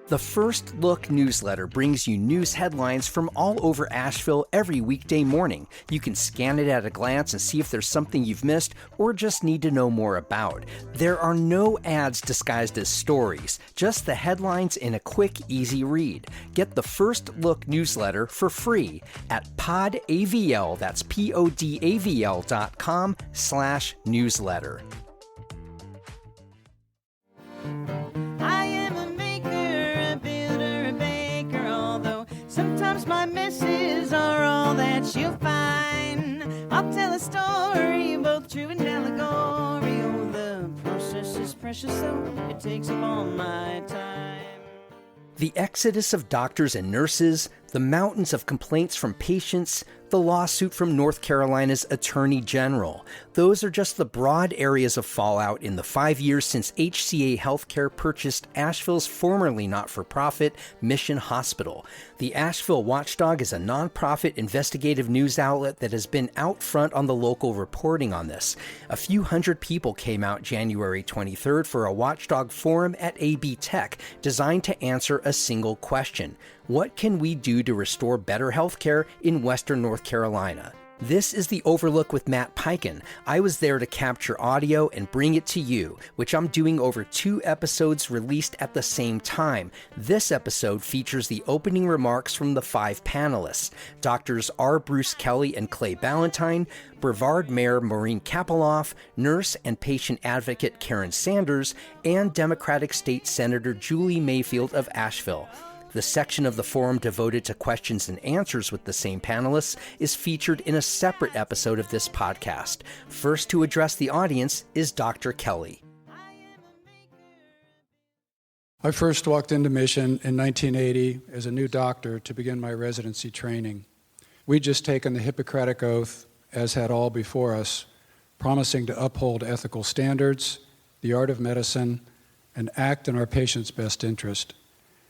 The First Look newsletter brings you news headlines from all over Asheville every weekday morning. You can scan it at a glance and see if there's something you've missed or just need to know more about. There are no ads disguised as stories, just the headlines in a quick, easy read. Get the First Look newsletter for free at podavl, that's podavl.com/newsletter. Sometimes my misses are all that you'll find. I'll tell a story, both true and allegory. Oh, the process is precious, so it takes up all my time. The exodus of doctors and nurses, the mountains of complaints from patients, the lawsuit from North Carolina's Attorney General. Those are just the broad areas of fallout in the 5 years since HCA Healthcare purchased Asheville's formerly not-for-profit Mission Hospital. The Asheville Watchdog is a nonprofit investigative news outlet that has been out front on the local reporting on this. A few hundred people came out January 23rd for a Watchdog forum at AB Tech designed to answer a single question. What can we do to restore better healthcare in Western North Carolina? This is The Overlook with Matt Peiken. I was there to capture audio and bring it to you, which I'm doing over 2 episodes released at the same time. This episode features the opening remarks from the 5 panelists, Drs. R. Bruce Kelly and Clay Ballantine, Brevard Mayor Maureen Copelof, nurse and patient advocate Karen Sanders, and Democratic State Senator Julie Mayfield of Asheville. The section of the forum devoted to questions and answers with the same panelists is featured in a separate episode of this podcast. First to address the audience is Dr. Kelly. I first walked into Mission in 1980 as a new doctor to begin my residency training. We'd just taken the Hippocratic Oath, as had all before us, promising to uphold ethical standards, the art of medicine, and act in our patients' best interest.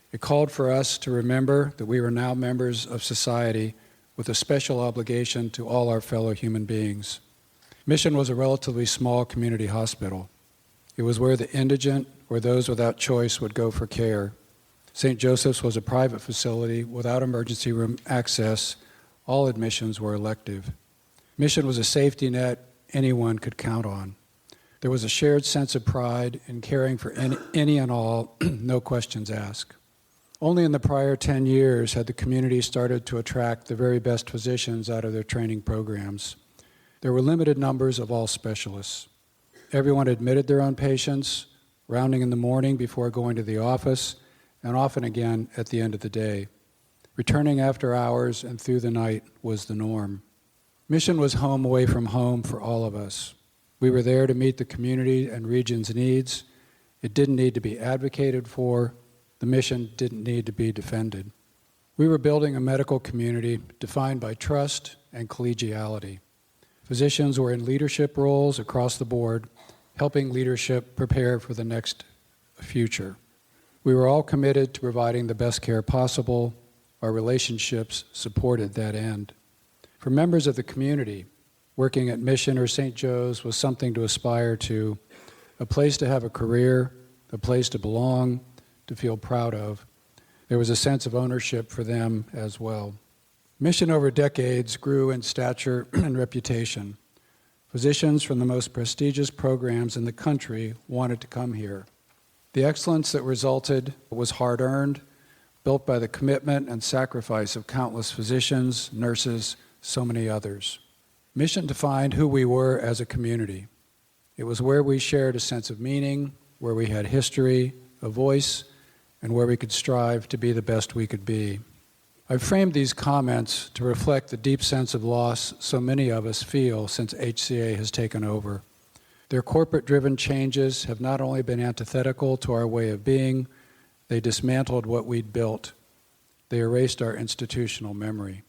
It called for us to remember that we were now members of society with a special obligation to all our fellow human beings. Mission was a relatively small community hospital. It was where the indigent or those without choice would go for care. St. Joseph's was a private facility without emergency room access. All admissions were elective. Mission was a safety net anyone could count on. There was a shared sense of pride in caring for any and all, no questions asked. Only in the prior 10 years had the community started to attract the very best physicians out of their training programs. There were limited numbers of all specialists. Everyone admitted their own patients, rounding in the morning before going to the office, and often again at the end of the day. Returning after hours and through the night was the norm. Mission was home away from home for all of us. We were there to meet the community and region's needs. It didn't need to be advocated for. The mission didn't need to be defended. We were building a medical community defined by trust and collegiality. Physicians were in leadership roles across the board, helping leadership prepare for the next future. We were all committed to providing the best care possible. Our relationships supported that end. For members of the community, working at Mission or St. Joe's was something to aspire to, a place to have a career, a place to belong, to feel proud of. There was a sense of ownership for them as well. Mission over decades grew in stature and reputation. Physicians from the most prestigious programs in the country wanted to come here. The excellence that resulted was hard-earned, built by the commitment and sacrifice of countless physicians, nurses, so many others. Mission defined who we were as a community. It was where we shared a sense of meaning, where we had history, a voice, and where we could strive to be the best we could be. I've framed these comments to reflect the deep sense of loss so many of us feel since HCA has taken over. Their corporate-driven changes have not only been antithetical to our way of being, they dismantled what we'd built. They erased our institutional memory.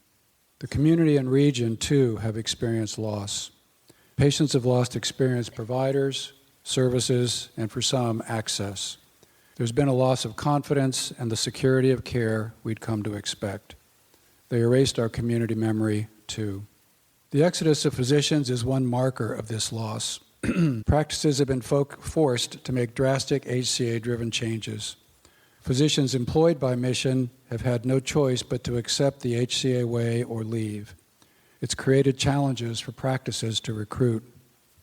The community and region, too, have experienced loss. Patients have lost experienced providers, services, and for some, access. There's been a loss of confidence and the security of care we'd come to expect. They erased our community memory, too. The exodus of physicians is one marker of this loss. Practices have been forced to make drastic HCA-driven changes. Physicians employed by Mission have had no choice but to accept the HCA way or leave. It's created challenges for practices to recruit.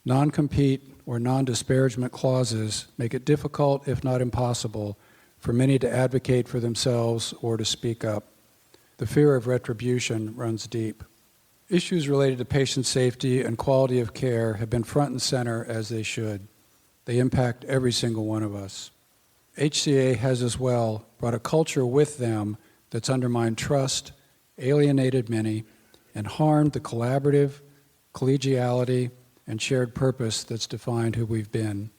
Non-compete or non-disparagement clauses make it difficult, if not impossible, for many to advocate for themselves or to speak up. The fear of retribution runs deep. Issues related to patient safety and quality of care have been front and center, as they should. They impact every single one of us. HCA has as well brought a culture with them that's undermined trust, alienated many, and harmed the collaborative, collegiality, and shared purpose that's defined who we've been.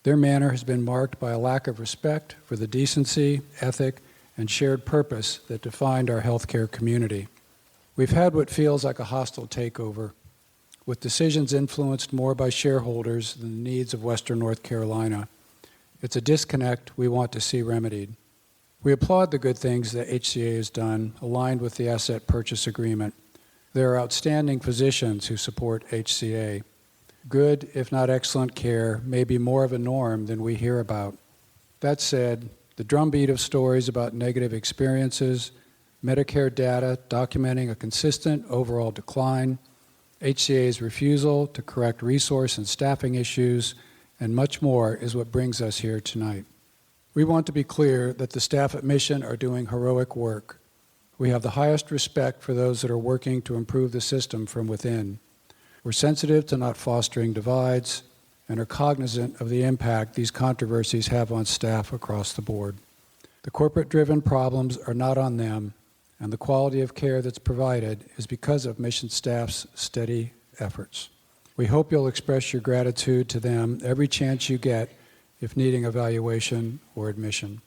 Their manner has been marked by a lack of respect for the decency, ethic, and shared purpose that defined our healthcare community. We've had what feels like a hostile takeover, with decisions influenced more by shareholders than the needs of Western North Carolina. It's a disconnect we want to see remedied. We applaud the good things that HCA has done, aligned with the asset purchase agreement. There are outstanding physicians who support HCA. Good, if not excellent care may be more of a norm than we hear about. That said, the drumbeat of stories about negative experiences, Medicare data documenting a consistent overall decline, HCA's refusal to correct resource and staffing issues, and much more is what brings us here tonight. We want to be clear that the staff at Mission are doing heroic work. We have the highest respect for those that are working to improve the system from within. We're sensitive to not fostering divides and are cognizant of the impact these controversies have on staff across the board. The corporate-driven problems are not on them, and the quality of care that's provided is because of Mission staff's steady efforts. We hope you'll express your gratitude to them every chance you get if needing evaluation or admission.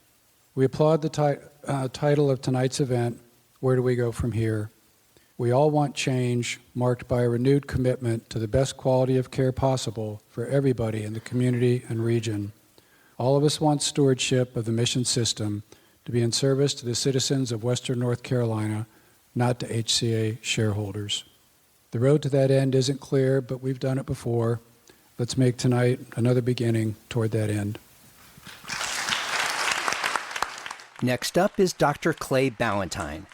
We applaud the title of tonight's event, Where Do We Go From Here? We all want change marked by a renewed commitment to the best quality of care possible for everybody in the community and region. All of us want stewardship of the Mission system to be in service to the citizens of Western North Carolina, not to HCA shareholders. The road to that end isn't clear, but we've done it before. Let's make tonight another beginning toward that end. Next up is Dr. Clay Ballantine.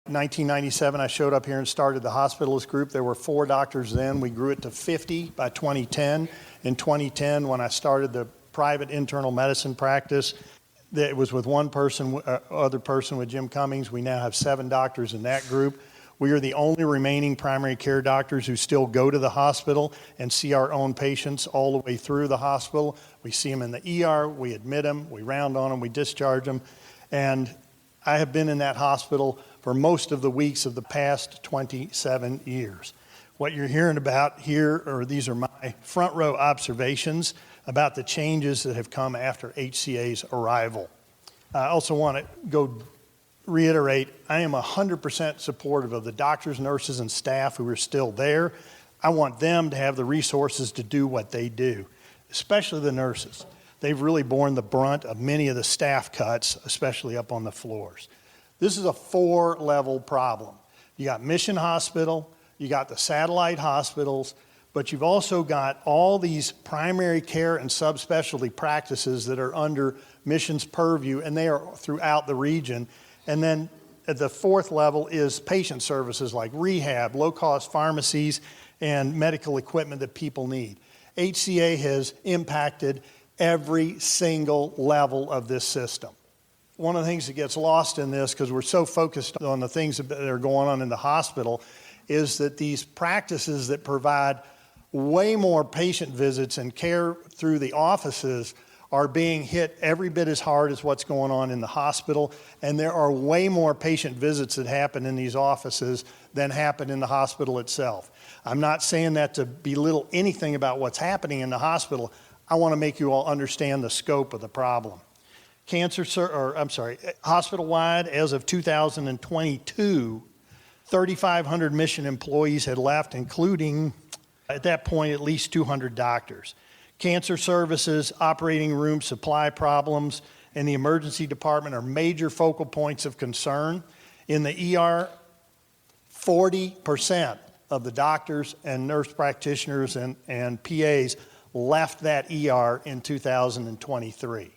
1997, I showed up here and started the hospitalist group. There were 4 doctors then. We grew it to 50 by 2010. In 2010, when I started the private internal medicine practice, it was with one person, other person with Jim Cummings. We now have 7 doctors in that group. We are the only remaining primary care doctors who still go to the hospital and see our own patients all the way through the hospital. We see them in the ER, we admit them, we round on them, we discharge them. And I have been in that hospital for most of the weeks of the past 27 years. What you're hearing about here, or these are my front row observations about the changes that have come after HCA's arrival. I also want to reiterate, I am 100% supportive of the doctors, nurses, and staff who are still there. I want them to have the resources to do what they do, especially the nurses. They've really borne the brunt of many of the staff cuts, especially up on the floors. This is a 4-level problem. You got Mission Hospital, you got the satellite hospitals, but you've also got all these primary care and subspecialty practices that are under Mission's purview, and they are throughout the region. And then at the 4th level is patient services like rehab, low-cost pharmacies, and medical equipment that people need. HCA has impacted every single level of this system. One of the things that gets lost in this, because we're so focused on the things that are going on in the hospital, is that these practices that provide way more patient visits and care through the offices are being hit every bit as hard as what's going on in the hospital, and there are way more patient visits that happen in these offices than happen in the hospital itself. I'm not saying that to belittle anything about what's happening in the hospital. I want to make you all understand the scope of the problem. Hospital-wide, as of 2022, 3,500 Mission employees had left, including, at that point, at least 200 doctors. Cancer services, operating room supply problems, and the emergency department are major focal points of concern. In the ER, 40% of the doctors and nurse practitioners and PAs left that ER in 2023.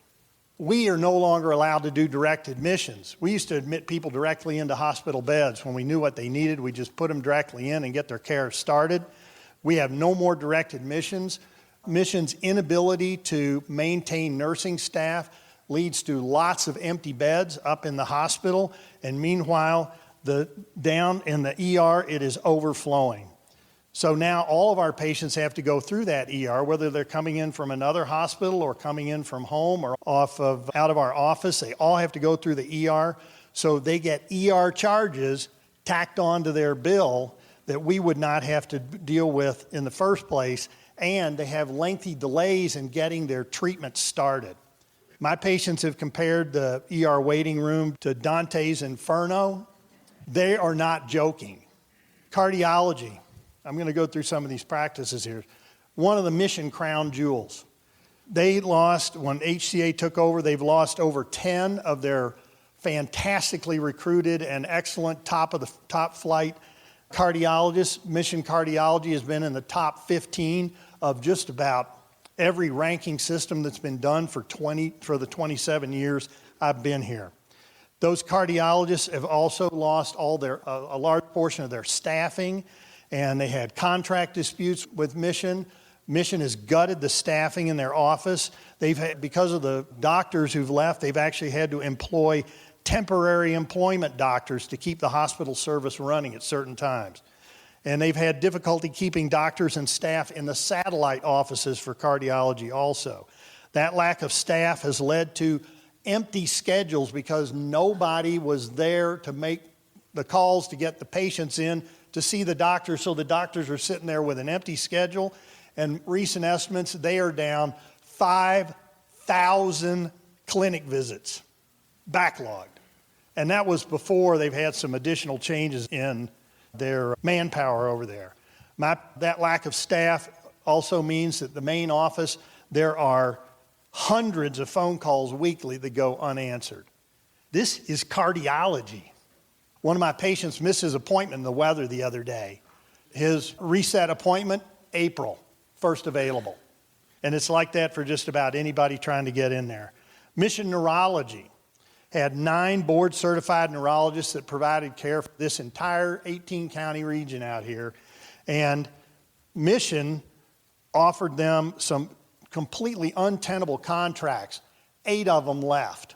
we are no longer allowed to do direct admissions. We used to admit people directly into hospital beds. When we knew what they needed, we just put them directly in and get their care started. We have no more direct admissions. Admissions inability to maintain nursing staff leads to lots of empty beds up in the hospital, and meanwhile, down in the ER, it is overflowing. So now all of our patients have to go through that ER, whether they're coming in from another hospital or coming in from home or out of our office. They all have to go through the ER. So they get ER charges tacked onto their bill that we would not have to deal with in the first place. And they have lengthy delays in getting their treatment started. My patients have compared the ER waiting room to Dante's Inferno. They are not joking. Cardiology. I'm going to go through some of these practices here. One of the Mission crown jewels. They lost, when HCA took over, they've lost over 10 of their fantastically recruited and excellent top flight cardiologists. Mission Cardiology has been in the top 15 of just about every ranking system that's been done for the 27 years I've been here. Those cardiologists have also lost a large portion of their staffing, and they had contract disputes with Mission. Mission has gutted the staffing in their office. Because of the doctors who've left, they've actually had to employ temporary employment doctors to keep the hospital service running at certain times. And they've had difficulty keeping doctors and staff in the satellite offices for cardiology also. That lack of staff has led to empty schedules because nobody was there to make the calls to get the patients in to see the doctor, so the doctors are sitting there with an empty schedule. And recent estimates, they are down 5,000 clinic visits, backlogged. And that was before they've had some additional changes in their manpower over there. That lack of staff also means that the main office, there are hundreds of phone calls weekly that go unanswered. This is cardiology. One of my patients missed his appointment in the weather the other day. His reset appointment, April, first available. And it's like that for just about anybody trying to get in there. Mission Neurology had 9 board-certified neurologists that provided care for this entire 18-county region out here. And Mission offered them some completely untenable contracts. 8 of them left,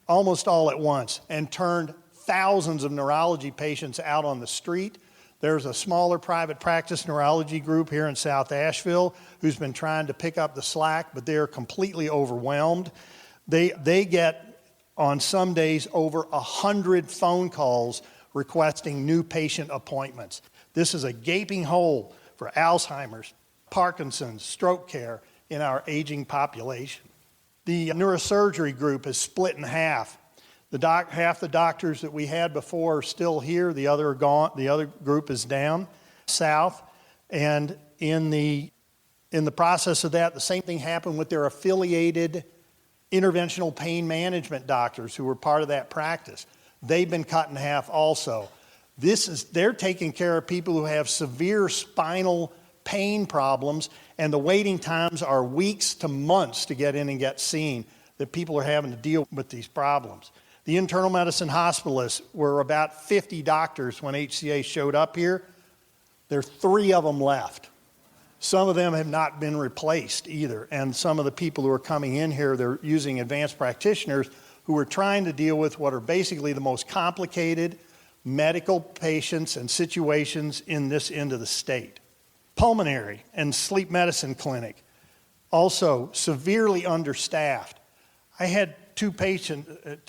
almost all at once, and turned thousands of neurology patients out on the street. There's a smaller private practice neurology group here in South Asheville who's been trying to pick up the slack, but they're completely overwhelmed. They get, on some days, over 100 phone calls requesting new patient appointments. This is a gaping hole for Alzheimer's, Parkinson's, stroke care in our aging population. The neurosurgery group is split in half. Half the doctors that we had before are still here. The other are gone. The other group is down south. And in the process of that, the same thing happened with their affiliated interventional pain management doctors who were part of that practice. They've been cut in half also. They're taking care of people who have severe spinal pain problems, and the waiting times are weeks to months to get in and get seen, that people are having to deal with these problems. The internal medicine hospitalists were about 50 doctors when HCA showed up here. There are 3 of them left. Some of them have not been replaced either. And some of the people who are coming in here, they're using advanced practitioners who are trying to deal with what are basically the most complicated medical patients and situations in this end of the state. Pulmonary and sleep medicine clinic, also severely understaffed. I had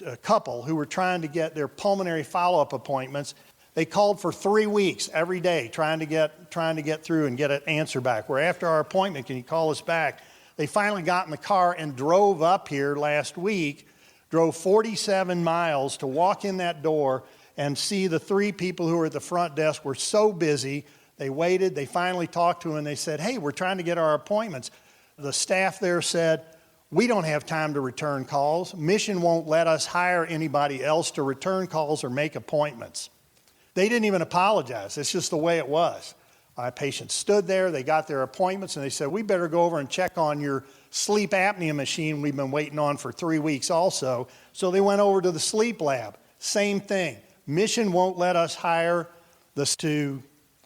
a couple who were trying to get their pulmonary follow-up appointments. They called for 3 weeks every day trying to get through and get an answer back. Where after our appointment, can you call us back? They finally got in the car and drove up here last week, drove 47 miles to walk in that door and see the 3 people who were at the front desk were so busy. They waited. They finally talked to them and they said, "Hey, we're trying to get our appointments." The staff there said, "We don't have time to return calls. Mission won't let us hire anybody else to return calls or make appointments." They didn't even apologize. It's just the way it was. Patients stood there, they got their appointments, and they said, we better go over and check on your sleep apnea machine we've been waiting on for 3 weeks also. So they went over to the sleep lab. Same thing. Mission won't let us hire this to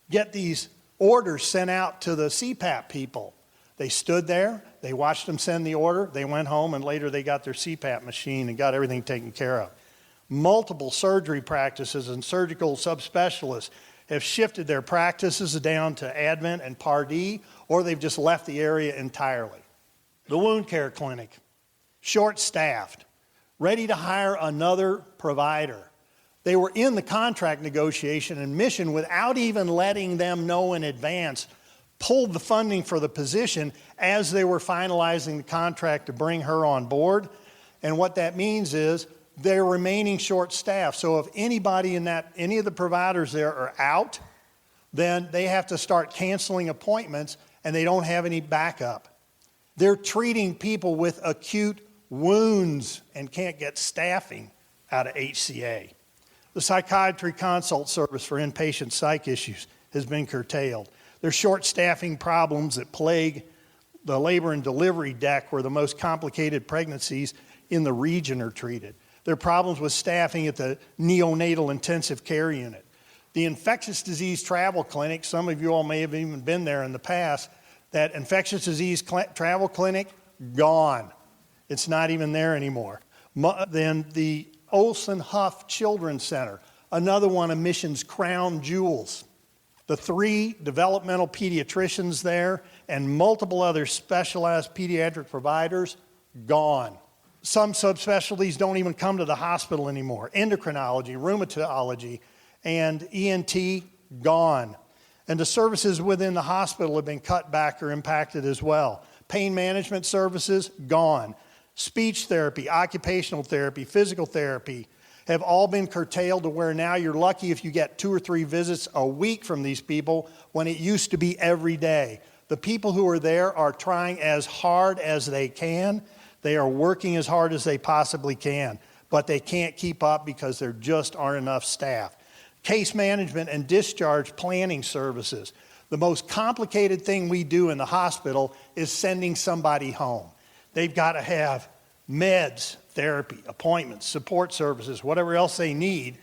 get these orders sent out to the CPAP people. They stood there, they watched them send the order, they went home, and later they got their CPAP machine and got everything taken care of. Multiple surgery practices and surgical subspecialists have shifted their practices down to Advent and Pardee, or they've just left the area entirely. The wound care clinic, short-staffed, ready to hire another provider. They were in the contract negotiation, and Mission, without even letting them know in advance, pulled the funding for the position as they were finalizing the contract to bring her on board. And what that means is they're remaining short-staffed. So if anybody in any of the providers there are out, then they have to start canceling appointments, and they don't have any backup. They're treating people with acute wounds and can't get staffing out of HCA. The psychiatry consult service for inpatient psych issues has been curtailed. There's short staffing problems that plague the labor and delivery deck where the most complicated pregnancies in the region are treated. There are problems with staffing at the neonatal intensive care unit. The infectious disease travel clinic, some of you all may have even been there in the past, that infectious disease travel clinic, gone. It's not even there anymore. Then the Olson Huff Children's Center, another one of Mission's crown jewels. The 3 developmental pediatricians there and multiple other specialized pediatric providers, gone. Some subspecialties don't even come to the hospital anymore. Endocrinology, rheumatology, and ENT, gone. And the services within the hospital have been cut back or impacted as well. Pain management services, gone. Speech therapy, occupational therapy, physical therapy have all been curtailed to where now you're lucky if you get 2 or 3 visits a week from these people when it used to be every day. The people who are there are trying as hard as they can. They are working as hard as they possibly can, but they can't keep up because there just aren't enough staff. Case management and discharge planning services. The most complicated thing we do in the hospital is sending somebody home. They've got to have meds, therapy, appointments, support services, whatever else they need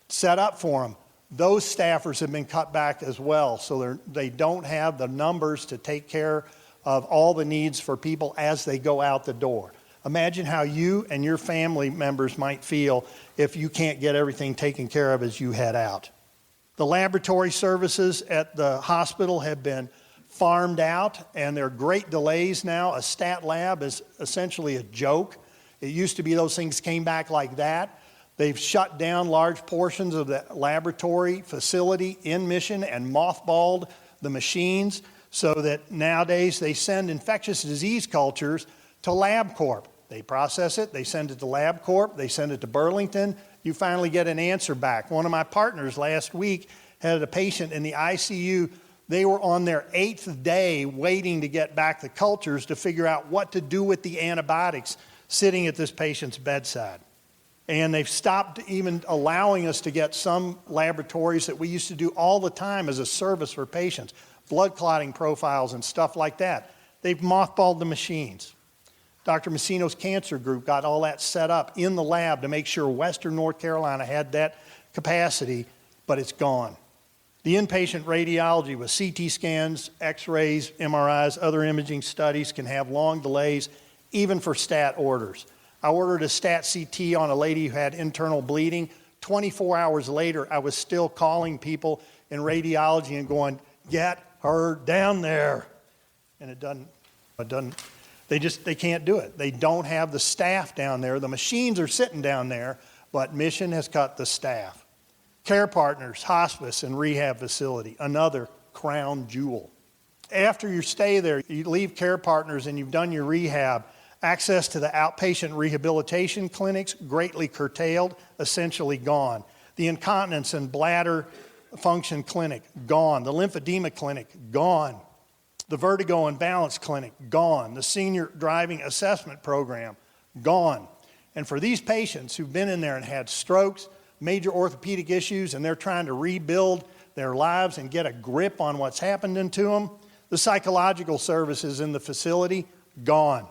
set up for them. Those staffers have been cut back as well, so they don't have the numbers to take care of all the needs for people as they go out the door. Imagine how you and your family members might feel if you can't get everything taken care of as you head out. The laboratory services at the hospital have been farmed out, and there are great delays now. A stat lab is essentially a joke. It used to be those things came back like that. They've shut down large portions of the laboratory facility in Mission and mothballed the machines so that nowadays they send infectious disease cultures to LabCorp. They process it, they send it to LabCorp, they send it to Burlington. You finally get an answer back. One of my partners last week had a patient in the ICU. They were on their 8th day waiting to get back the cultures to figure out what to do with the antibiotics sitting at this patient's bedside. And they've stopped even allowing us to get some laboratories that we used to do all the time as a service for patients, blood clotting profiles and stuff like that. They've mothballed the machines. Dr. Messino's cancer group got all that set up in the lab to make sure Western North Carolina had that capacity, but it's gone. The inpatient radiology with CT scans, x-rays, MRIs, other imaging studies can have long delays, even for stat orders. I ordered a stat CT on a lady who had internal bleeding. 24 hours later, I was still calling people in radiology and going, get her down there. And it doesn't, they can't do it. They don't have the staff down there. The machines are sitting down there, but Mission has cut the staff. Care Partners, hospice and rehab facility, another crown jewel. After your stay there, you leave Care Partners and you've done your rehab. Access to the outpatient rehabilitation clinics greatly curtailed, essentially gone. The incontinence and bladder function clinic, gone. The lymphedema clinic, gone. The vertigo and balance clinic, gone. The senior driving assessment program, gone. And for these patients who've been in there and had strokes, major orthopedic issues, and they're trying to rebuild their lives and get a grip on what's happening to them. The psychological services in the facility, gone.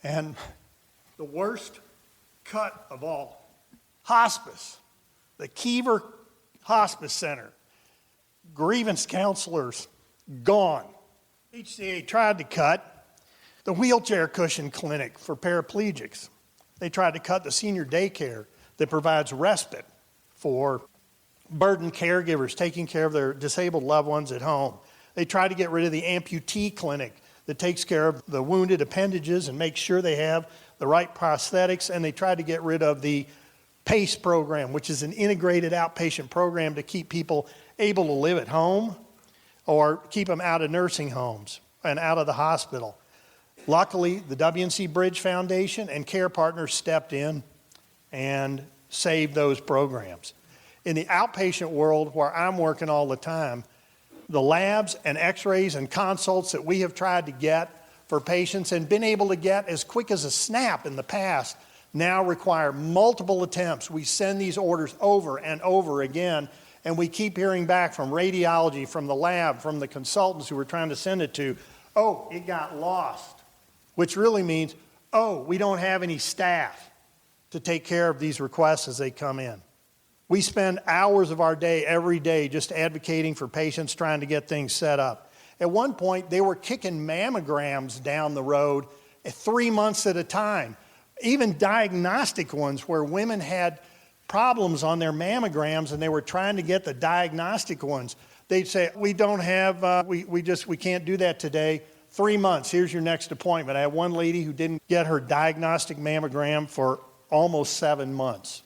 And the worst cut of all, hospice, the Kiever Hospice Center, grievance counselors, gone. HCA tried to cut the wheelchair cushion clinic for paraplegics. They tried to cut the senior daycare that provides respite for burdened caregivers taking care of their disabled loved ones at home. They tried to get rid of the amputee clinic that takes care of the wounded appendages and makes sure they have the right prosthetics, and they tried to get rid of the PACE program, which is an integrated outpatient program to keep people able to live at home or keep them out of nursing homes and out of the hospital. Luckily, the WNC Bridge Foundation and Care Partners stepped in and saved those programs. In the outpatient world, where I'm working all the time, the labs and x-rays and consults that we have tried to get for patients and been able to get as quick as a snap in the past now require multiple attempts. We send these orders over and over again, and we keep hearing back from radiology, from the lab, from the consultants who we're trying to send it to, oh, it got lost, which really means, oh, we don't have any staff to take care of these requests as they come in. We spend hours of our day every day just advocating for patients, trying to get things set up. At one point, they were kicking mammograms down the road 3 months at a time, even diagnostic ones where women had problems on their mammograms and they were trying to get the diagnostic ones. They'd say, we don't have, we can't do that today. 3 months, here's your next appointment. I had one lady who didn't get her diagnostic mammogram for almost 7 months.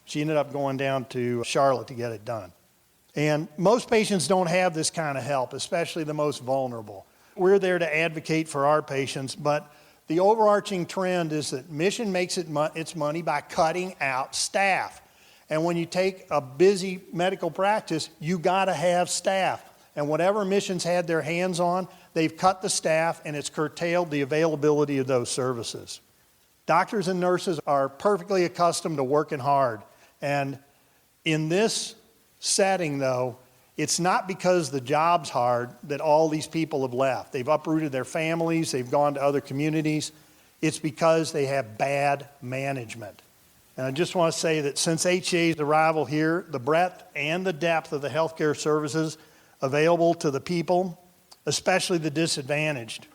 She ended up going down to Charlotte to get it done. And most patients don't have this kind of help, especially the most vulnerable. We're there to advocate for our patients, but the overarching trend is that Mission makes its money by cutting out staff. And when you take a busy medical practice, you gotta have staff. And whatever Mission's had their hands on, they've cut the staff and it's curtailed the availability of those services. Doctors and nurses are perfectly accustomed to working hard. And in this setting, though, it's not because the job's hard that all these people have left. They've uprooted their families, they've gone to other communities. It's because they have bad management. And I just want to say that since HCA's arrival here, the breadth and the depth of the healthcare services available to the people, especially the disadvantaged,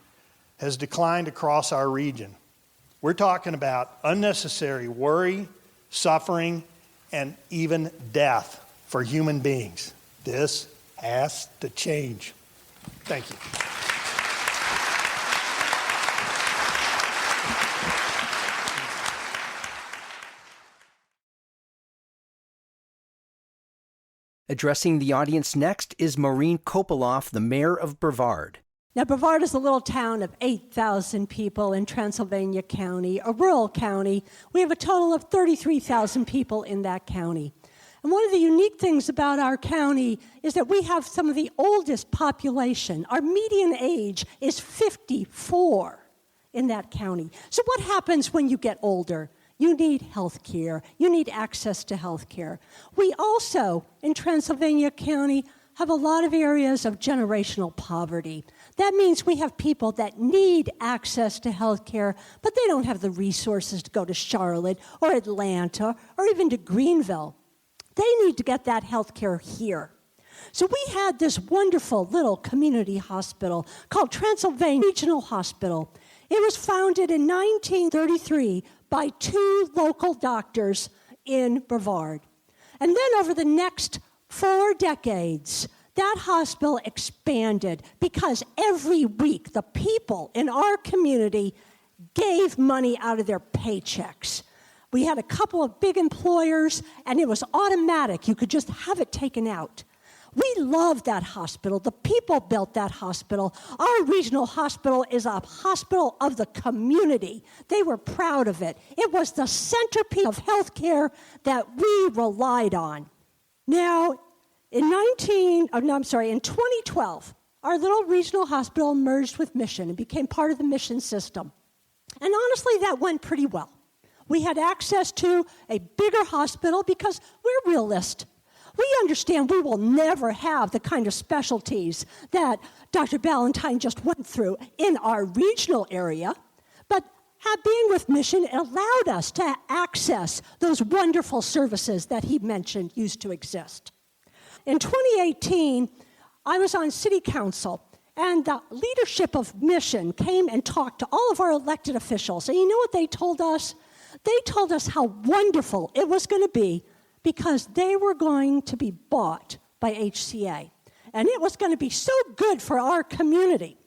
has declined across our region. We're talking about unnecessary worry, suffering, and even death for human beings. This has to change. Thank you. Addressing the audience next is Maureen Copelof, the mayor of Brevard. Now, Brevard is a little town of 8,000 people in Transylvania County, a rural county. We have a total of 33,000 people in that county. And one of the unique things about our county is that we have some of the oldest population. Our median age is 54 in that county. So what happens when you get older? You need health care. You need access to health care. We also, in Transylvania County, have a lot of areas of generational poverty. That means we have people that need access to health care, but they don't have the resources to go to Charlotte or Atlanta or even to Greenville. They need to get that health care here. So we had this wonderful little community hospital called Transylvania Regional Hospital. It was founded in 1933 by 2 local doctors in Brevard. And then over the next 4 decades, that hospital expanded because every week the people in our community gave money out of their paychecks. We had a couple of big employers, and it was automatic. You could just have it taken out. We loved that hospital. The people built that hospital. Our regional hospital is a hospital of the community. They were proud of it. It was the centerpiece of healthcare that we relied on. Now, in 2012, our little regional hospital merged with Mission and became part of the Mission system. And honestly, that went pretty well. We had access to a bigger hospital because we're realists. We understand we will never have the kind of specialties that Dr. Ballantine just went through in our regional area, but being with Mission allowed us to access those wonderful services that he mentioned used to exist. In 2018, I was on City Council, and the leadership of Mission came and talked to all of our elected officials. And you know what they told us? They told us how wonderful it was going to be because they were going to be bought by HCA. And it was going to be so good for our community.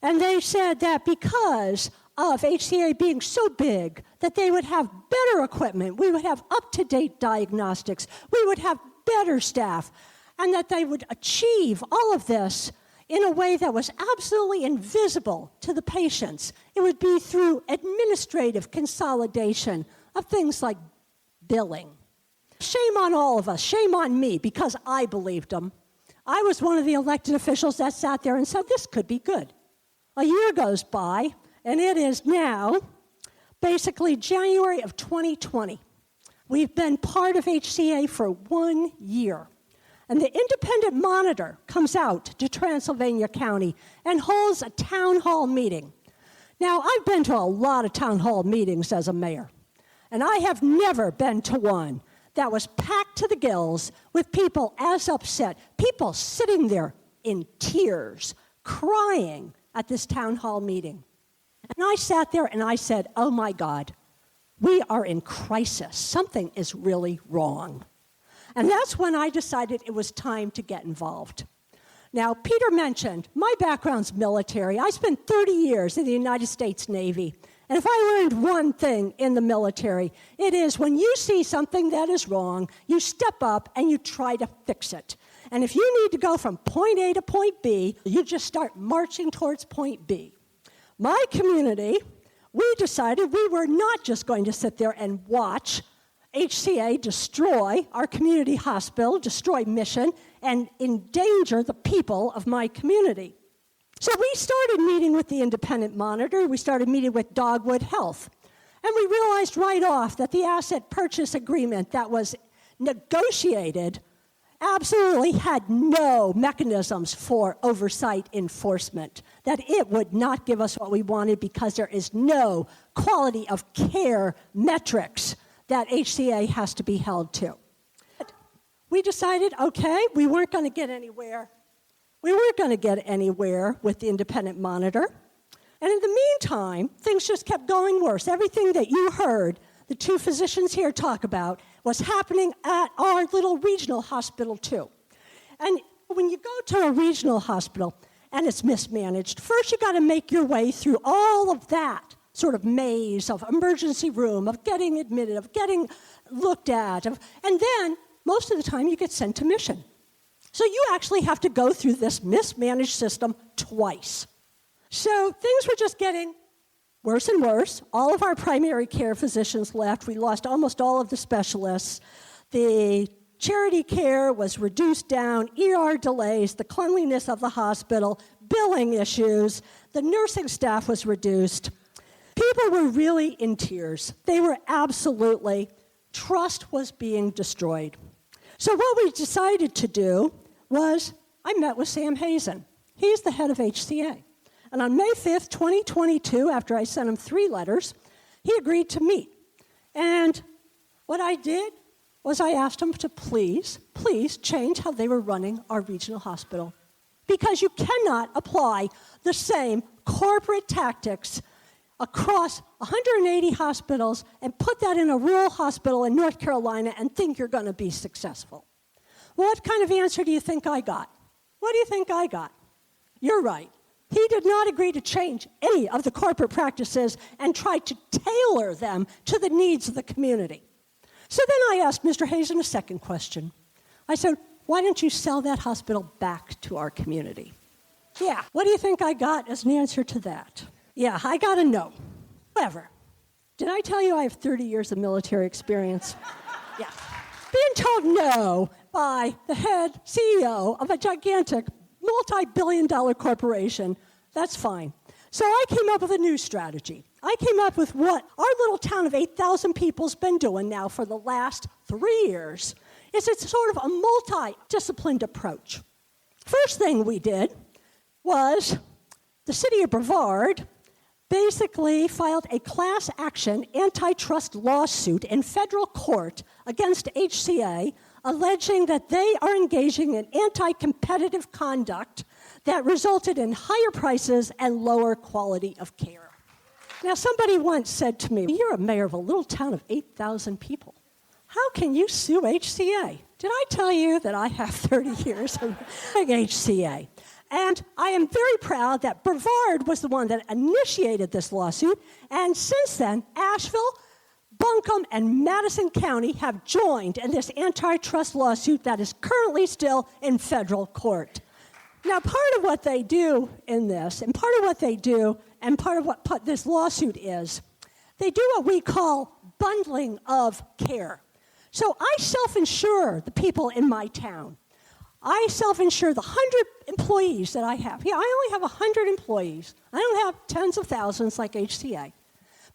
And they said that because of HCA being so big, that they would have better equipment, we would have up-to-date diagnostics, we would have better staff, and that they would achieve all of this in a way that was absolutely invisible to the patients. It would be through administrative consolidation of things like billing. Shame on all of us, shame on me, because I believed them. I was one of the elected officials that sat there and said, this could be good. A year goes by, and it is now basically January of 2020. We've been part of HCA for 1 year. And the independent monitor comes out to Transylvania County and holds a town hall meeting. Now, I've been to a lot of town hall meetings as a mayor, and I have never been to one that was packed to the gills with people as upset, people sitting there in tears, crying at this town hall meeting. And I sat there and I said, oh my God, we are in crisis. Something is really wrong. And that's when I decided it was time to get involved. Now, Peter mentioned, my background's military. I spent 30 years in the United States Navy. And if I learned one thing in the military, it is when you see something that is wrong, you step up and you try to fix it. And if you need to go from point A to point B, you just start marching towards point B. My community, we decided we were not just going to sit there and watch HCA destroy our community hospital, destroy Mission, and endanger the people of my community. So we started meeting with the independent monitor. We started meeting with Dogwood Health. And we realized right off that the asset purchase agreement that was negotiated absolutely had no mechanisms for oversight enforcement, that it would not give us what we wanted because there is no quality of care metrics that HCA has to be held to. We decided, okay, we weren't going to get anywhere. We weren't going to get anywhere with the independent monitor. And in the meantime, things just kept going worse. Everything that you heard the two physicians here talk about was happening at our little regional hospital too. And when you go to a regional hospital and it's mismanaged, first you got to make your way through all of that sort of maze of emergency room, of getting admitted, of getting looked at, and then most of the time you get sent to Mission. So you actually have to go through this mismanaged system twice. So things were just getting worse and worse. All of our primary care physicians left. We lost almost all of the specialists. The charity care was reduced down, ER delays, the cleanliness of the hospital, billing issues, the nursing staff was reduced. People were really in tears. They were absolutely, trust was being destroyed. So what we decided to do was, I met with Sam Hazen. He's the head of HCA. And on May 5th, 2022, after I sent him 3 letters, he agreed to meet. And what I did was I asked him to please change how they were running our regional hospital. Because you cannot apply the same corporate tactics across 180 hospitals and put that in a rural hospital in North Carolina and think you're going to be successful. What kind of answer do you think I got? What do you think I got? You're right. He did not agree to change any of the corporate practices and tried to tailor them to the needs of the community. So then I asked Mr. Hazen a second question. I said, why don't you sell that hospital back to our community? Yeah, what do you think I got as an answer to that? Yeah, I got a no. However, did I tell you I have 30 years of military experience? Yeah. Being told no by the head CEO of a gigantic multi-billion-dollar corporation, that's fine. So I came up with a new strategy. I came up with what our little town of 8,000 people's been doing now for the last 3 years. is it's sort of a multi-disciplined approach. First thing we did was the city of Brevard basically filed a class action antitrust lawsuit in federal court against HCA, alleging that they are engaging in anti-competitive conduct that resulted in higher prices and lower quality of care. Now, somebody once said to me, "You're a mayor of a little town of 8,000 people. How can you sue HCA?" Did I tell you that I have 30 years of HCA? And I am very proud that Brevard was the one that initiated this lawsuit, and since then, Asheville, Buncombe, and Madison County have joined in this antitrust lawsuit that is currently still in federal court. Now, part of what they do in this, and part of what they do, and part of what this lawsuit is, they do what we call bundling of care. So I self-insure the people in my town. I self-insure the 100 employees that I have. Yeah, I only have 100 employees. I don't have tens of thousands like HCA.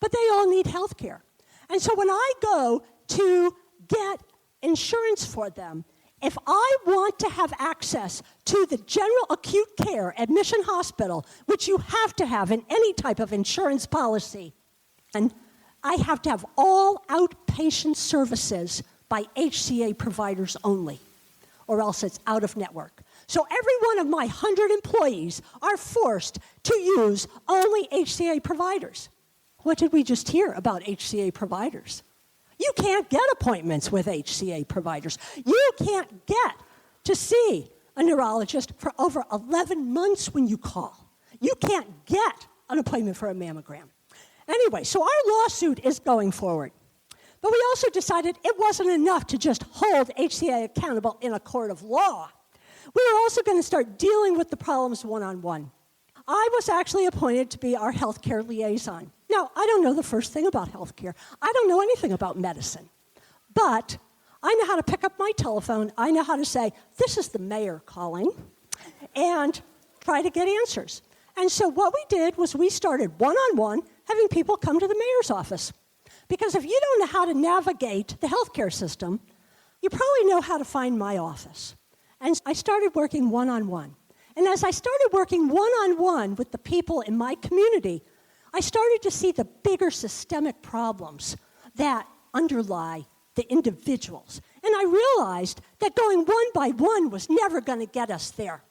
But they all need health care. And so when I go to get insurance for them, if I want to have access to the general acute care at Mission Hospital, which you have to have in any type of insurance policy, and I have to have all outpatient services by HCA providers only, or else it's out of network. So every one of my 100 employees are forced to use only HCA providers. What did we just hear about HCA providers? You can't get appointments with HCA providers. You can't get to see a neurologist for over 11 months when you call. You can't get an appointment for a mammogram. Anyway, so our lawsuit is going forward. But we also decided it wasn't enough to just hold HCA accountable in a court of law. We were also going to start dealing with the problems one-on-one. I was actually appointed to be our healthcare liaison. Now, I don't know the first thing about healthcare. I don't know anything about medicine. But I know how to pick up my telephone. I know how to say, "This is the mayor calling," and try to get answers. And so what we did was we started one-on-one having people come to the mayor's office. Because if you don't know how to navigate the healthcare system, you probably know how to find my office. And I started working one-on-one. And as I started working one-on-one with the people in my community, I started to see the bigger systemic problems that underlie the individuals. And I realized that going one by one was never going to get us there,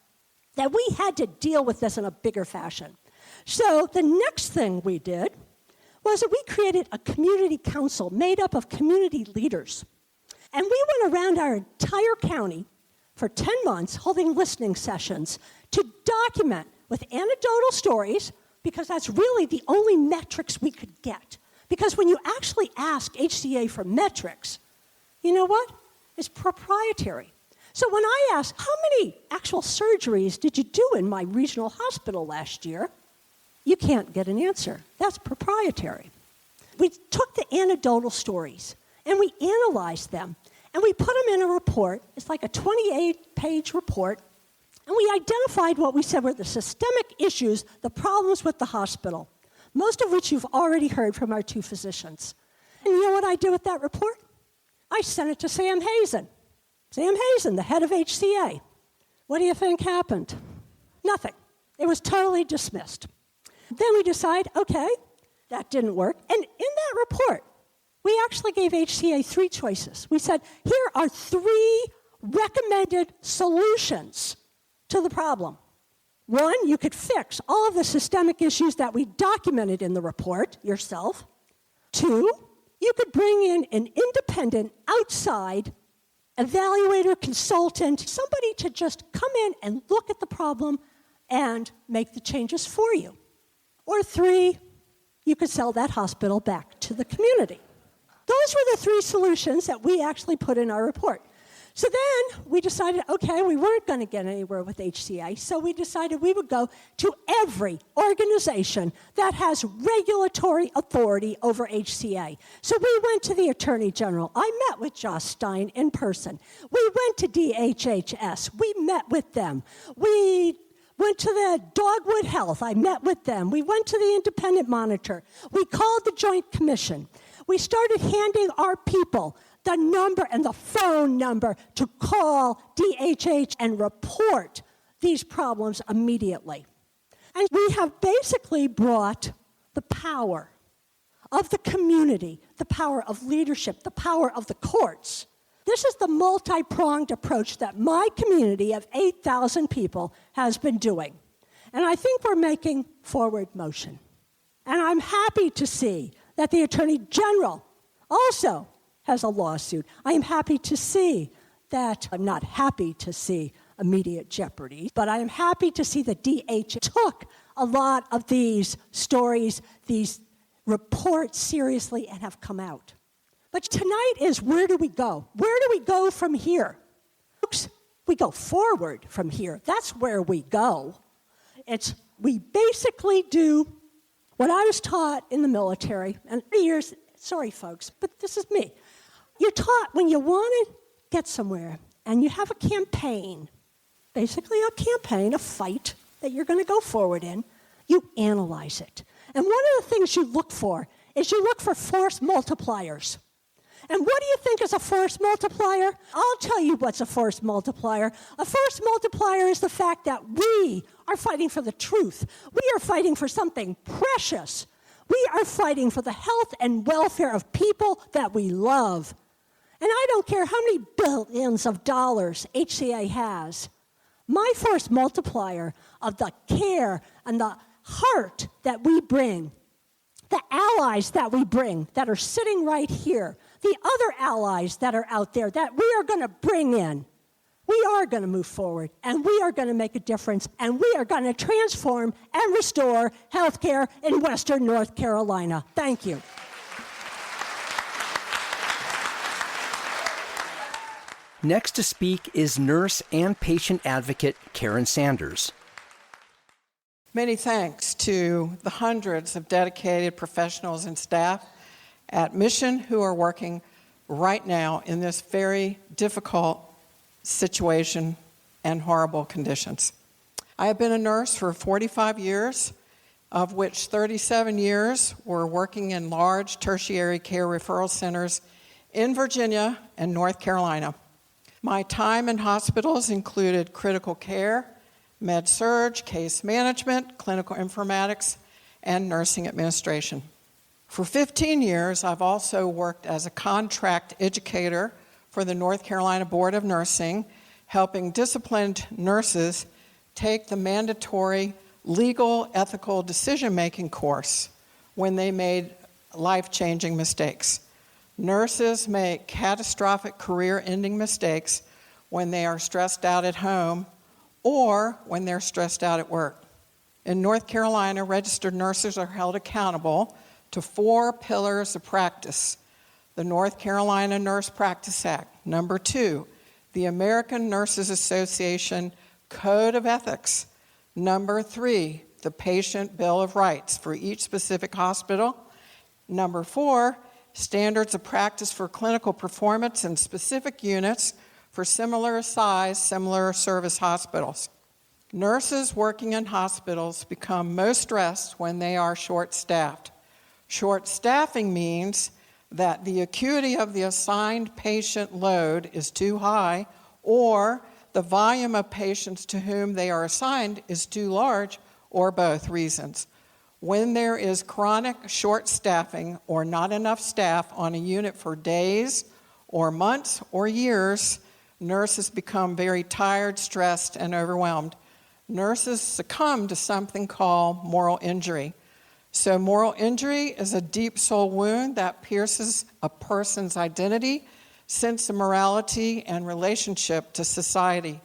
that we had to deal with this in a bigger fashion. So the next thing we did was that we created a community council made up of community leaders. And we went around our entire county for 10 months holding listening sessions to document with anecdotal stories, because that's really the only metrics we could get. Because when you actually ask HCA for metrics, you know what? It's proprietary. So when I asked, "How many actual surgeries did you do in my regional hospital last year?" you can't get an answer. That's proprietary. We took the anecdotal stories and we analyzed them and we put them in a report. It's like a 28-page report. And we identified what we said were the systemic issues, the problems with the hospital, most of which you've already heard from our two physicians. And you know what I did with that report? I sent it to Sam Hazen. Sam Hazen, the head of HCA. What do you think happened? Nothing. It was totally dismissed. Then we decide, okay, that didn't work. And in that report, we actually gave HCA 3 choices. We said, here are 3 recommended solutions to the problem. 1, you could fix all of the systemic issues that we documented in the report yourself. 2, you could bring in an independent, outside evaluator, consultant, somebody to just come in and look at the problem and make the changes for you. Or 3, you could sell that hospital back to the community. Those were the 3 solutions that we actually put in our report. So then we decided, okay, we weren't going to get anywhere with HCA, so we decided we would go to every organization that has regulatory authority over HCA. So we went to the Attorney General. I met with Josh Stein in person. We went to DHHS. We met with them. We went to the Dogwood Health. I met with them. We went to the Independent Monitor. We called the Joint Commission. We started handing our people the number and the phone number to call DHH and report these problems immediately. And we have basically brought the power of the community, the power of leadership, the power of the courts. This is the multi-pronged approach that my community of 8,000 people has been doing. And I think we're making forward motion. And I'm happy to see that the Attorney General also has a lawsuit. I am happy to see that, I'm not happy to see immediate jeopardy, but I am happy to see that DH took a lot of these stories, these reports seriously and have come out. But tonight is, where do we go? Where do we go from here? Folks, we go forward from here. That's where we go. We basically do what I was taught in the military, and 3 years, sorry folks, but this is me. You're taught when you want to get somewhere and you have a campaign, basically a campaign, a fight that you're going to go forward in, you analyze it. And one of the things you look for is you look for force multipliers. And what do you think is a force multiplier? I'll tell you what's a force multiplier. A force multiplier is the fact that we are fighting for the truth. We are fighting for something precious. We are fighting for the health and welfare of people that we love. And I don't care how many billions of dollars HCA has. My force multiplier of the care and the heart that we bring, the allies that we bring that are sitting right here, the other allies that are out there that we are going to bring in, we are going to move forward, and we are going to make a difference, and we are going to transform and restore healthcare in Western North Carolina. Thank you. Next to speak is nurse and patient advocate Karen Sanders. Many thanks to the hundreds of dedicated professionals and staff at Mission who are working right now in this very difficult situation and horrible conditions. I have been a nurse for 45 years, of which 37 years were working in large tertiary care referral centers in Virginia and North Carolina. My time in hospitals included critical care, med-surg, case management, clinical informatics, and nursing administration. For 15 years, I've also worked as a contract educator for the North Carolina Board of Nursing, helping disciplined nurses take the mandatory legal ethical decision-making course when they made life-changing mistakes. Nurses make catastrophic career-ending mistakes when they are stressed out at home or when they're stressed out at work. In North Carolina, registered nurses are held accountable to 4 pillars of practice: the North Carolina Nurse Practice Act. Number 2, the American Nurses Association Code of Ethics. Number 3, the Patient Bill of Rights for each specific hospital. Number 4, standards of practice for clinical performance in specific units for similar size, similar service hospitals. Nurses working in hospitals become most stressed when they are short-staffed. Short staffing means that the acuity of the assigned patient load is too high, or the volume of patients to whom they are assigned is too large, or both reasons. When there is chronic short staffing or not enough staff on a unit for days or months or years, nurses become very tired, stressed, and overwhelmed. Nurses succumb to something called moral injury. So moral injury is a deep soul wound that pierces a person's identity, sense of morality, and relationship to society.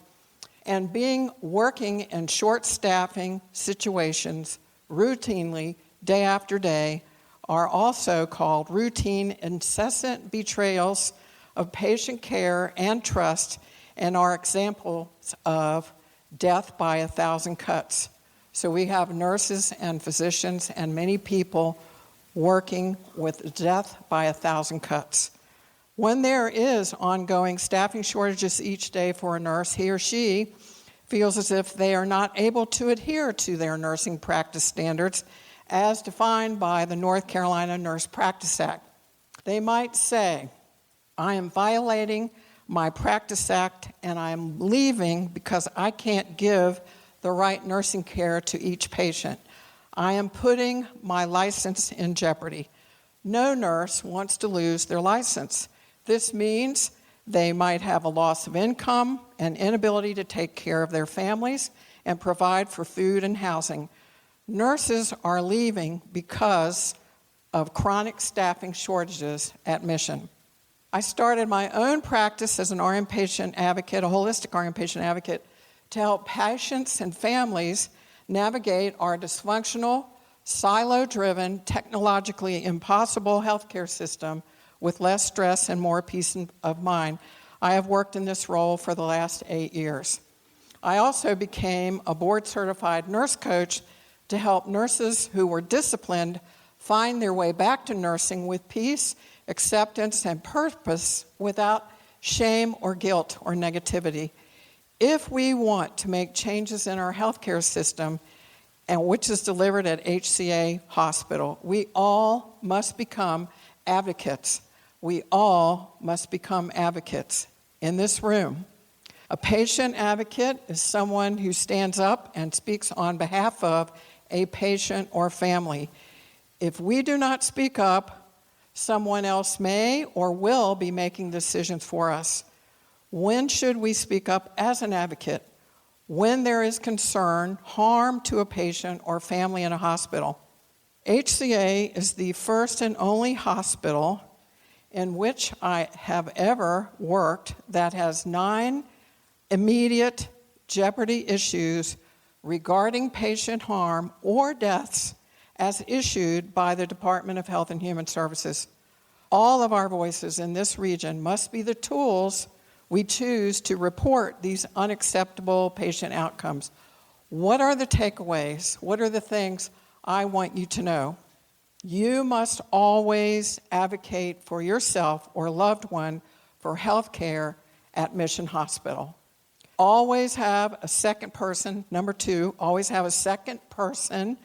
And working in short staffing situations routinely, day after day, are also called routine, incessant betrayals of patient care and trust, and are examples of death by 1,000 cuts. So we have nurses and physicians and many people working with death by 1,000 cuts. When there is ongoing staffing shortages each day for a nurse, he or she feels as if they are not able to adhere to their nursing practice standards as defined by the North Carolina Nurse Practice Act. They might say, I am violating my Practice Act, and I'm leaving because I can't give the right nursing care to each patient. I am putting my license in jeopardy. No nurse wants to lose their license. This means they might have a loss of income and inability to take care of their families and provide for food and housing. Nurses are leaving because of chronic staffing shortages at Mission. I started my own practice as an RN patient advocate, a holistic RN patient advocate, to help patients and families navigate our dysfunctional, silo-driven, technologically impossible healthcare system with less stress and more peace of mind. I have worked in this role for the last 8 years. I also became a board-certified nurse coach to help nurses who were disciplined find their way back to nursing with peace, acceptance, and purpose without shame or guilt or negativity. If we want to make changes in our healthcare system, and which is delivered at HCA Hospital, we all must become advocates. We all must become advocates in this room. A patient advocate is someone who stands up and speaks on behalf of a patient or family. If we do not speak up, someone else may or will be making decisions for us. When should we speak up as an advocate? When there is concern, harm to a patient or family in a hospital. HCA is the first and only hospital in which I have ever worked that has 9 immediate jeopardy issues regarding patient harm or deaths as issued by the Department of Health and Human Services. All of our voices in this region must be the tools we choose to report these unacceptable patient outcomes. What are the takeaways? What are the things I want you to know? You must always advocate for yourself or loved one for health care at Mission Hospital. Always have a second person. Number 2, always have a second person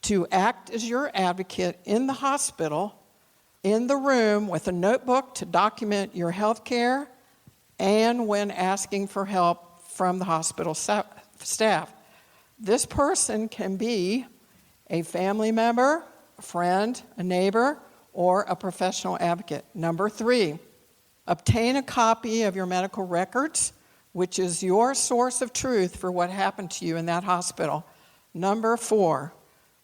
to act as your advocate in the hospital, in the room with a notebook to document your health care, and when asking for help from the hospital staff. This person can be a family member, a friend, a neighbor, or a professional advocate. Number 3, obtain a copy of your medical records, which is your source of truth for what happened to you in that hospital. Number 4,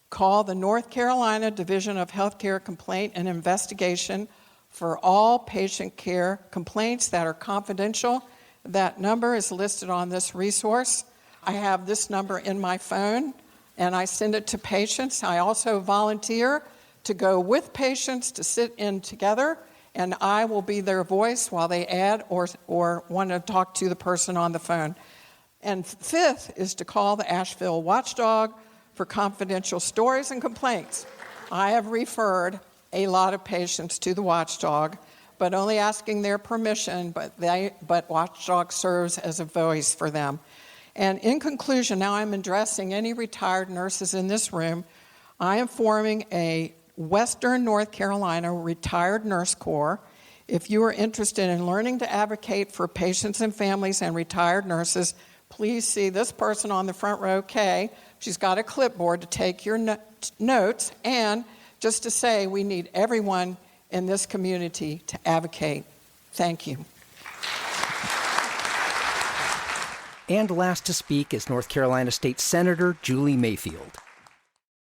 call the North Carolina Division of Healthcare Complaint and Investigation for all patient care complaints that are confidential. That number is listed on this resource. I have this number in my phone, and I send it to patients. I also volunteer to go with patients to sit in together, and I will be their voice while they add or want to talk to the person on the phone. And 5th is to call the Asheville Watchdog for confidential stories and complaints. I have referred a lot of patients to the Watchdog, but only asking their permission, but Watchdog serves as a voice for them. And in conclusion, now I'm addressing any retired nurses in this room. I am forming a Western North Carolina Retired Nurse Corps. If you are interested in learning to advocate for patients and families and retired nurses, please see this person on the front row, Kay. She's got a clipboard to take your notes, and just to say we need everyone in this community to advocate. Thank you. And last to speak is North Carolina State Senator Julie Mayfield.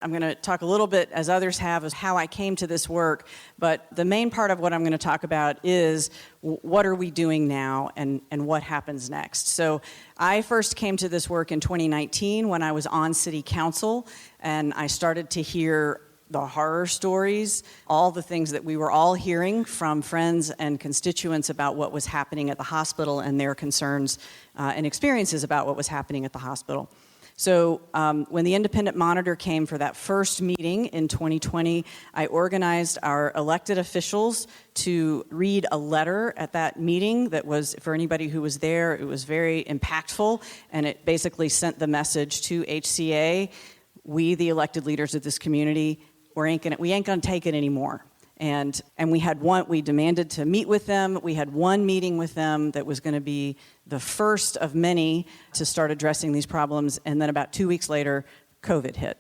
I'm going to talk a little bit, as others have, as how I came to this work, but the main part of what I'm going to talk about is what are we doing now and what happens next. So I first came to this work in 2019 when I was on City Council, and I started to hear the horror stories, all the things that we were all hearing from friends and constituents about what was happening at the hospital and their concerns and experiences about what was happening at the hospital. So when the Independent Monitor came for that first meeting in 2020, I organized our elected officials to read a letter at that meeting that was, for anybody who was there, it was very impactful, and it basically sent the message to HCA, we, the elected leaders of this community, we ain't gonna take it anymore. And we demanded to meet with them. We had one meeting with them that was going to be the first of many to start addressing these problems. And then about 2 weeks later, COVID hit.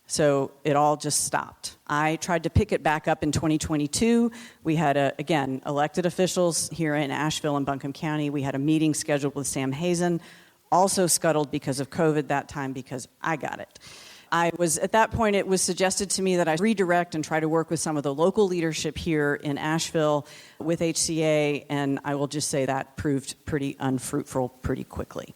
So it all just stopped. I tried to pick it back up in 2022. We had, again, elected officials here in Asheville and Buncombe County. We had a meeting scheduled with Sam Hazen, also scuttled because of COVID that time because I got it. At that point, it was suggested to me that I redirect and try to work with some of the local leadership here in Asheville with HCA, and I will just say that proved pretty unfruitful pretty quickly.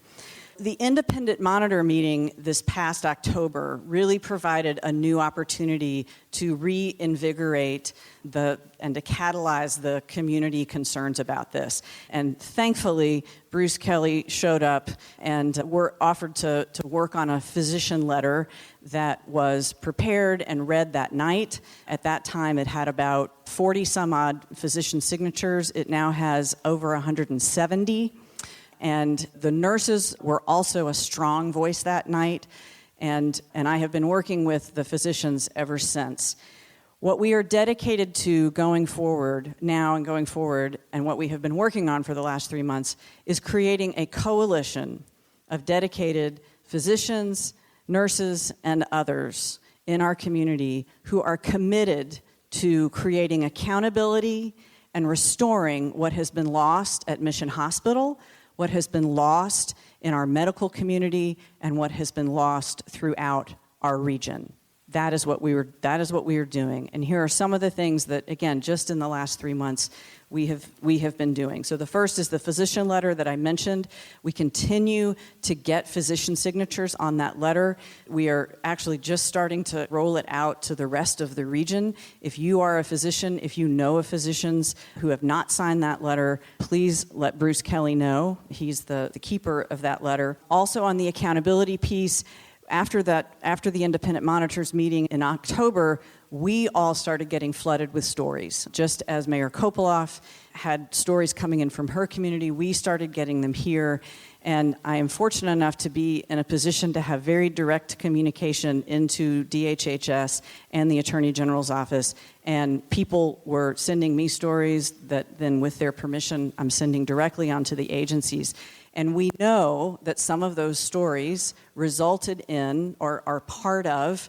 The independent monitor meeting this past October really provided a new opportunity to reinvigorate and to catalyze the community concerns about this. And thankfully, Bruce Kelly showed up and were offered to work on a physician letter that was prepared and read that night. At that time, it had about 40 some odd physician signatures. It now has over 170. And the nurses were also a strong voice that night, and I have been working with the physicians ever since. What we are dedicated to going forward, and what we have been working on for the last 3 months, is creating a coalition of dedicated physicians, nurses, and others in our community who are committed to creating accountability and restoring what has been lost at Mission Hospital, what has been lost in our medical community, and what has been lost throughout our region. That is what we are doing. And here are some of the things that, again, just in the last 3 months, we have been doing. So the first is the physician letter that I mentioned. We continue to get physician signatures on that letter. We are actually just starting to roll it out to the rest of the region. If you are a physician, if you know of physicians who have not signed that letter, please let Bruce Kelly know. He's the keeper of that letter. Also on the accountability piece, after the independent monitors meeting in October, we all started getting flooded with stories. Just as Mayor Copelof had stories coming in from her community, we started getting them here. And I am fortunate enough to be in a position to have very direct communication into DHHS and the Attorney General's office. And people were sending me stories that then, with their permission, I'm sending directly onto the agencies. And we know that some of those stories resulted in or are part of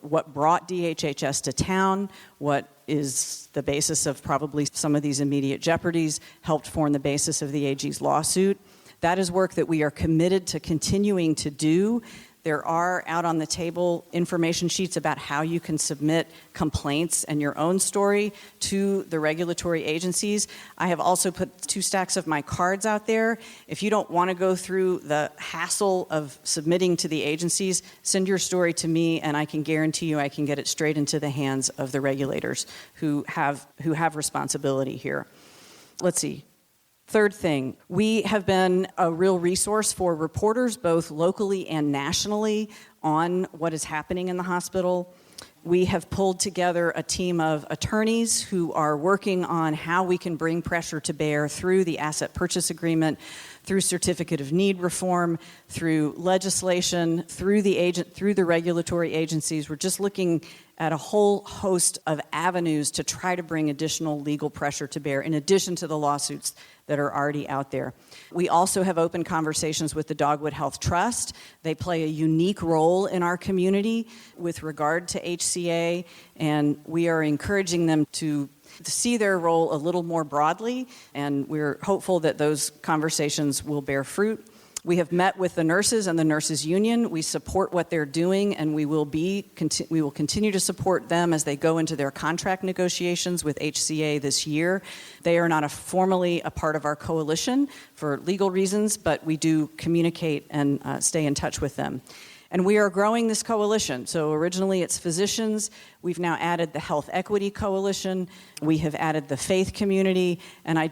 what brought DHHS to town, what is the basis of probably some of these immediate jeopardies, helped form the basis of the AG's lawsuit. That is work that we are committed to continuing to do. There are out on the table information sheets about how you can submit complaints and your own story to the regulatory agencies. I have also put 2 stacks of my cards out there. If you don't want to go through the hassle of submitting to the agencies, send your story to me, and I can guarantee you I can get it straight into the hands of the regulators who have responsibility here. Let's see. Third thing, we have been a real resource for reporters, both locally and nationally, on what is happening in the hospital. We have pulled together a team of attorneys who are working on how we can bring pressure to bear through the asset purchase agreement, through certificate of need reform, through legislation, through the regulatory agencies. We're just looking at a whole host of avenues to try to bring additional legal pressure to bear, in addition to the lawsuits that are already out there. We also have open conversations with the Dogwood Health Trust. They play a unique role in our community with regard to HCA, and we are encouraging them to see their role a little more broadly, and we're hopeful that those conversations will bear fruit. We have met with the nurses and the nurses union. We support what they're doing, and we will continue to support them as they go into their contract negotiations with HCA this year. They are not formally a part of our coalition for legal reasons, but we do communicate and stay in touch with them. And we are growing this coalition. So originally it's physicians. We've now added the Health Equity Coalition. We have added the faith community. And I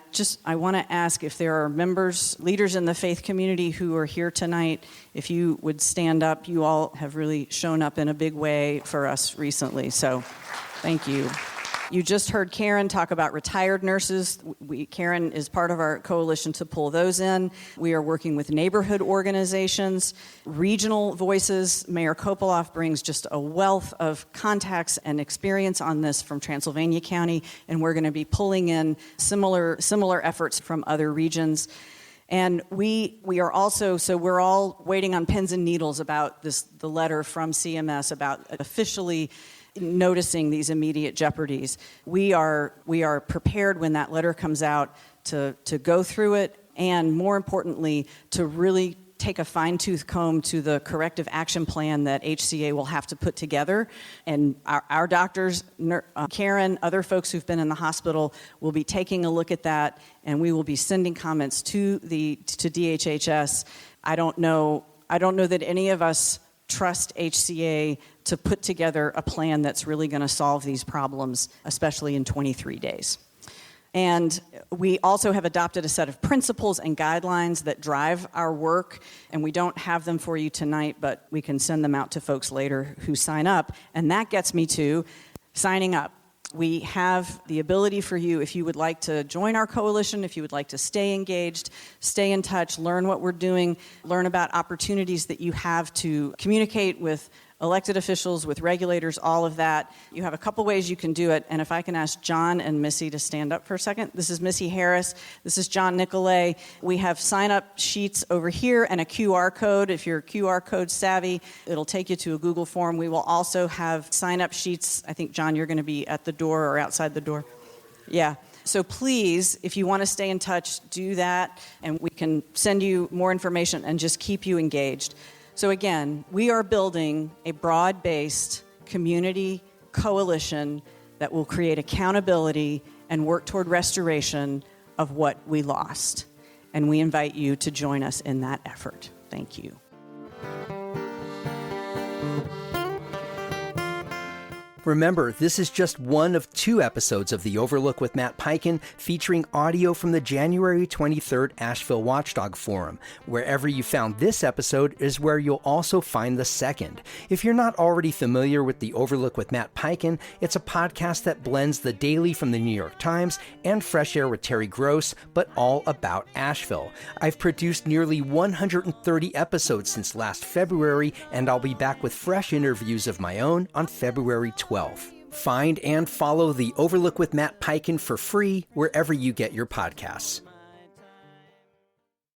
want to ask if there are leaders in the faith community who are here tonight, if you would stand up. You all have really shown up in a big way for us recently. So thank you. You just heard Karen talk about retired nurses. Karen is part of our coalition to pull those in. We are working with neighborhood organizations, regional voices. Mayor Copelof brings just a wealth of contacts and experience on this from Transylvania County, and we're going to be pulling in similar efforts from other regions. And we are also, so we're all waiting on pins and needles about the letter from CMS about officially noticing these immediate jeopardies. We are prepared when that letter comes out to go through it, and more importantly, to really take a fine-tooth comb to the corrective action plan that HCA will have to put together. And our doctors, Karen, other folks who've been in the hospital will be taking a look at that, and we will be sending comments to DHHS. I don't know that any of us trust HCA to put together a plan that's really going to solve these problems, especially in 23 days. And we also have adopted a set of principles and guidelines that drive our work, and we don't have them for you tonight, but we can send them out to folks later who sign up. And that gets me to signing up. We have the ability for you, if you would like to join our coalition, if you would like to stay engaged, stay in touch, learn what we're doing, learn about opportunities that you have to communicate with elected officials, with regulators, all of that. You have a couple ways you can do it, and if I can ask John and Missy to stand up for a second. This is Missy Harris. This is John Nicolay. We have sign-up sheets over here and a QR code. If you're QR code savvy, it'll take you to a Google form. We will also have sign-up sheets. I think, John, you're going to be at the door or outside the door. Yeah. So please, if you want to stay in touch, do that, and we can send you more information and just keep you engaged. So again, we are building a broad-based community coalition that will create accountability and work toward restoration of what we lost. And we invite you to join us in that effort. Thank you. Remember, this is just one of 2 episodes of The Overlook with Matt Peiken, featuring audio from the January 23rd Asheville Watchdog Forum. Wherever you found this episode is where you'll also find the second. If you're not already familiar with The Overlook with Matt Peiken, it's a podcast that blends the daily from the New York Times and Fresh Air with Terry Gross, but all about Asheville. I've produced nearly 130 episodes since last February, and I'll be back with fresh interviews of my own on February 12th. Find and follow The Overlook with Matt Peiken for free wherever you get your podcasts.